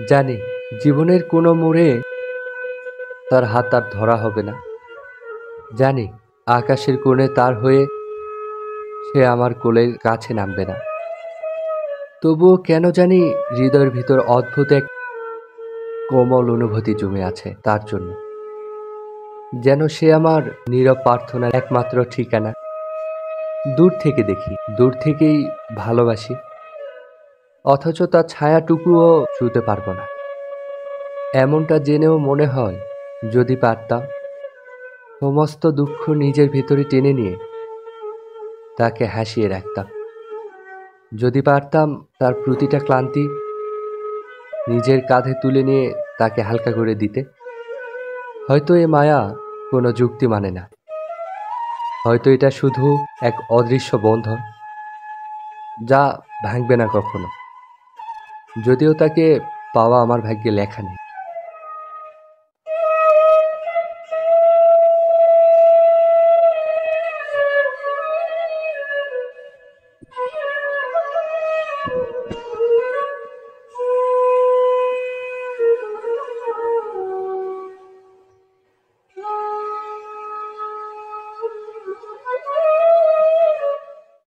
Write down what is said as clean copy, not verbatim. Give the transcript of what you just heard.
জানি জীবনের কোনো মোড়ে তার হাত আর ধরা হবে না। জানি আকাশের কোণে তার হয়ে সে আমার কোলের কাছে নামবে না। তবুও কেন জানি হৃদয়ের ভিতর অদ্ভুত এক কোমল অনুভূতি জমে আছে তার জন্য। যেন সে আমার নীরব প্রার্থনার একমাত্র ঠিকানা। দূর থেকে দেখি, দূর থেকেই ভালোবাসি, অথচ তার ছায়াটুকুও ছুঁতে পারবো না। এমনটা জেনেও মনে হয় যদি পারতাম সমস্ত দুঃখ নিজের ভিতরে টেনে নিয়ে তাকে হাসিয়ে রাখতাম। যদি পারতাম তার প্রতিটা ক্লান্তি নিজের কাঁধে তুলে নিয়ে তাকে হালকা করে দিতে। হয়তো এ মায়া কোনো যুক্তি মানে না, হয়তো এটা শুধু এক অদৃশ্য বন্ধন যা ভাঙবে না কখনো। যদিও তাকে পাওয়া আমার ভাগ্যে লেখা নেই।